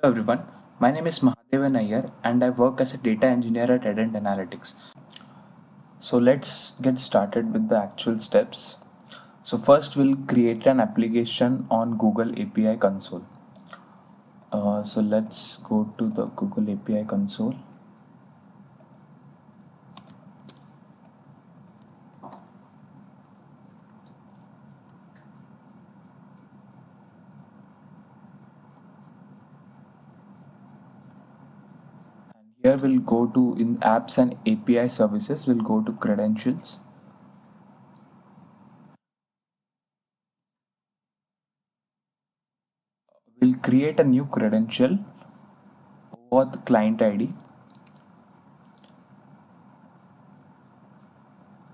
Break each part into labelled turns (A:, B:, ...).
A: Hello everyone, my name is Mahadevan Iyer and I work as a data engineer at Edent Analytics. So let's get started with the actual steps. So first we'll create an application on Google API console. So let's go to the Google API console. Here we'll go to in apps and API services, we'll go to credentials. We'll create a new credential with client ID.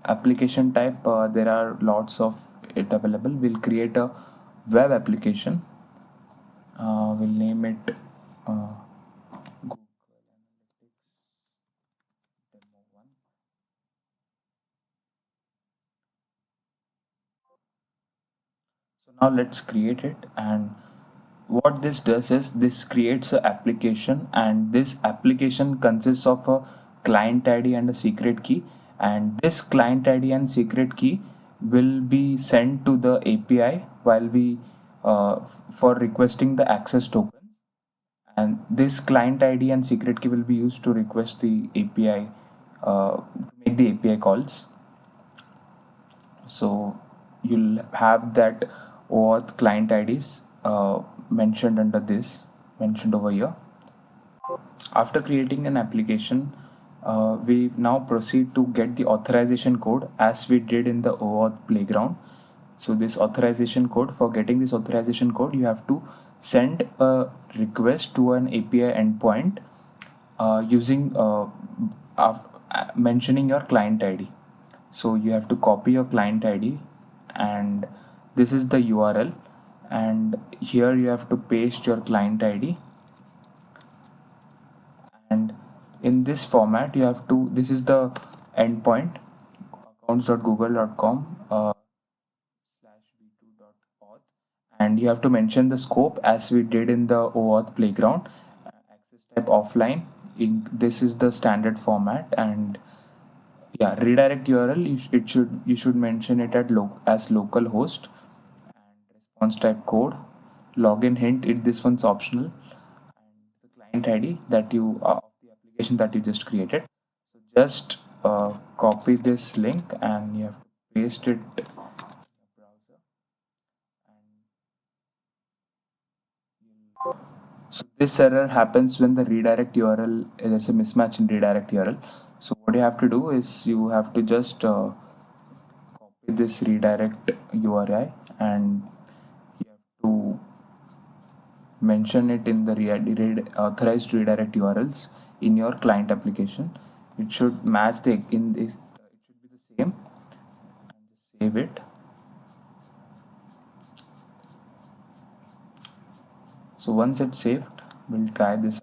A: Application type, there are lots of it available. We'll create a web application. We'll name it Google Analytics Demo 1. So now let's create it, and what this does is this creates an application, and this application consists of a client ID and a secret key, and this client ID and secret key will be sent to the API while we for requesting the access tokens, and this client ID and secret key will be used to request the API to make the API calls. So you'll have that OAuth client IDs mentioned under this, mentioned over here. After creating an application, we now proceed to get the authorization code as we did in the OAuth playground. So this authorization code, for getting this authorization code, you have to send a request to an API endpoint using mentioning your client ID. So you have to copy your client ID, and this is the URL, and here you have to paste your client ID, and in this format you have to, this is the endpoint accounts.google.com /v2.auth, and you have to mention the scope as we did in the OAuth playground. Access type offline, this is the standard format, and yeah, redirect URL, you should mention it at as localhost, and response type code, login hint, this one's optional, and the client ID that you of the application that you just created. So just copy this link and you have to paste it in your browser, and so this error happens when the redirect URL, there's a mismatch in redirect URL. So what you have to do is you have to just copy this redirect URI, and you have to mention it in the authorized redirect URLs in your client application. It should match the in this. It should be the same, and just save it. So once it's saved, we'll try this again.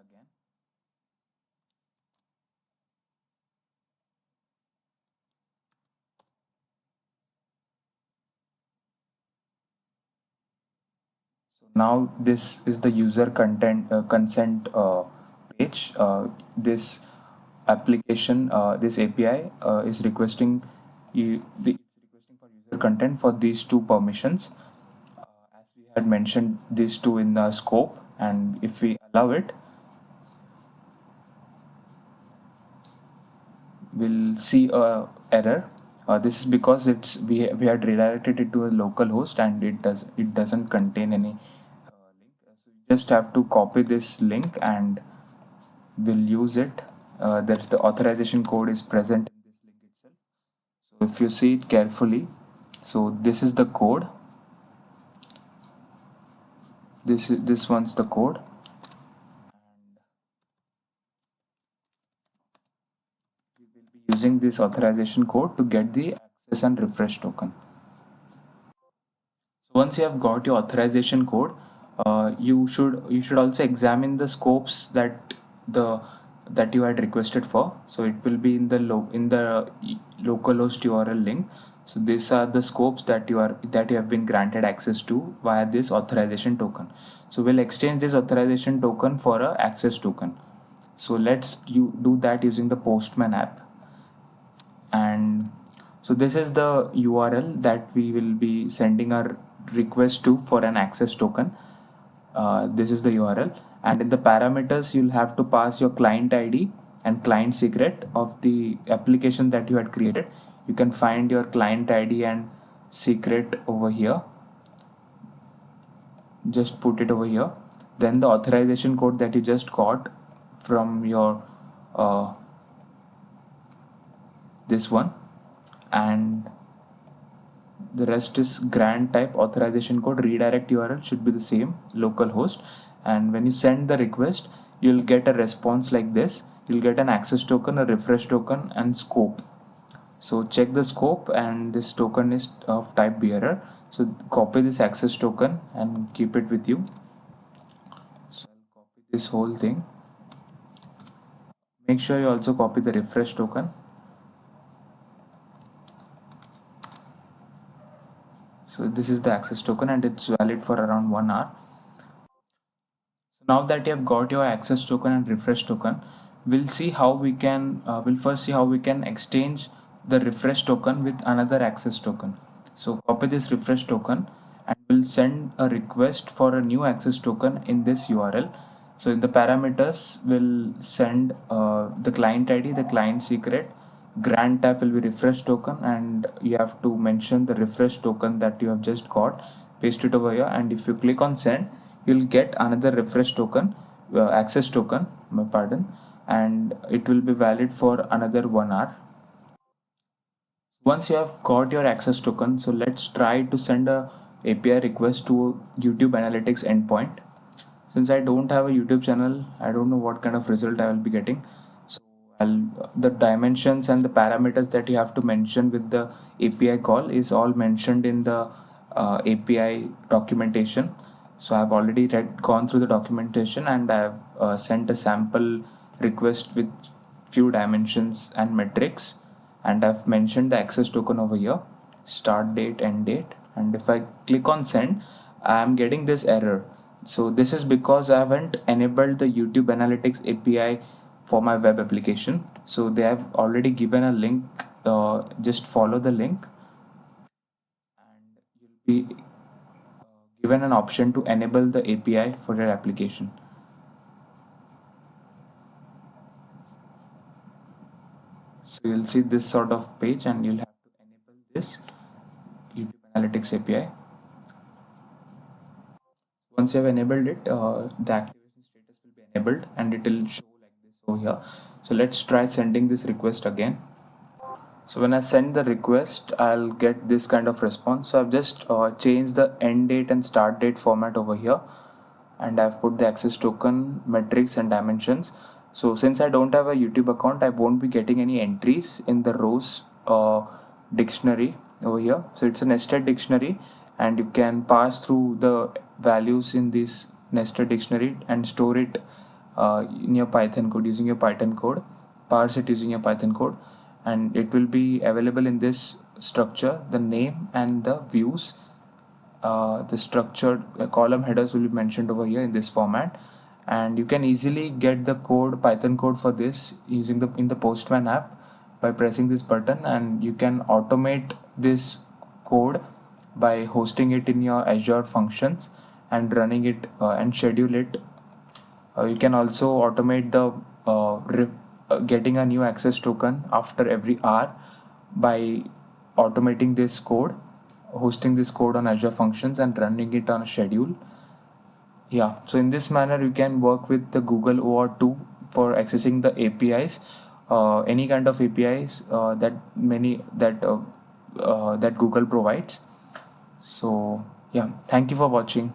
A: So now this is the user content consent page. This application, this API is requesting it's requesting for user content for these two permissions. As we had mentioned these two in the scope, and if we allow it, we'll see a error. This is because we had redirected it to a local host, and it doesn't contain any link. So you just have to copy this link and we'll use it. There's the authorization code is present in this link itself. So if you see it carefully, so this is the code. This one's the code, and we will be using this authorization code to get the access and refresh token. So once you have got your authorization code, you should also examine the scopes the that you had requested for. So it will be in the localhost URL link. So these are the scopes that you have been granted access to via this authorization token. So we'll exchange this authorization token for a access token. So let's do that using the Postman app. And so this is the URL that we will be sending our request to for an access token. This is the URL, and in the parameters you'll have to pass your client ID and client secret of the application that you had created. You can find your client ID and secret over here. Just put it over here. Then the authorization code that you just got from your this one, and the rest is grant type authorization code. Redirect URL should be the same, localhost. And when you send the request, you'll get a response like this. You'll get an access token, a refresh token, and scope. So check the scope, and this token is of type bearer. So copy this access token and keep it with you. So I'll copy this whole thing. Make sure you also copy the refresh token. So this is the access token, and it's valid for around 1 hour. So now that you have got your access token and refresh token, we'll see how we can, we'll first see how we can exchange the refresh token with another access token. So copy this refresh token, and we'll send a request for a new access token in this URL. So in the parameters, we'll send the client ID, the client secret, grant type will be refresh token, and you have to mention the refresh token that you have just got. Paste it over here, and if you click on send, you'll get another refresh token, access token, my pardon, and it will be valid for another 1 hour. Once you have got your access token, so let's try to send a API request to YouTube Analytics endpoint. Since I don't have a YouTube channel, I don't know what kind of result I will be getting. So the dimensions and the parameters that you have to mention with the API call is all mentioned in the API documentation. So I've already gone through the documentation, and I've sent a sample request with few dimensions and metrics, and I've mentioned the access token over here, start date, end date. And if I click on send, I'm getting this error. So this is because I haven't enabled the YouTube Analytics API for my web application. So they have already given a link. Just follow the link, and you'll be given an option to enable the API for your application. So you'll see this sort of page, and you'll have to enable this YouTube Analytics API. Once you have enabled it, the activation status will be enabled, and it will show like this over here. So let's try sending this request again. So when I send the request, I'll get this kind of response. So I've just changed the end date and start date format over here, and I've put the access token, metrics, and dimensions. So since I don't have a YouTube account, I won't be getting any entries in the rows dictionary over here. So it's a nested dictionary, and you can pass through the values in this nested dictionary and store it in your Python code using your Python code, parse it using your Python code, and it will be available in this structure, the name and the views. The structured column headers will be mentioned over here in this format, and you can easily get the code, Python code for this using the in the Postman app by pressing this button, and you can automate this code by hosting it in your Azure Functions and running it and schedule it. You can also automate the getting a new access token after every hour by automating this code, hosting this code on Azure Functions and running it on a schedule. Yeah, so in this manner, you can work with the Google OAuth 2 for accessing the APIs, any kind of APIs that Google provides. So yeah, thank you for watching.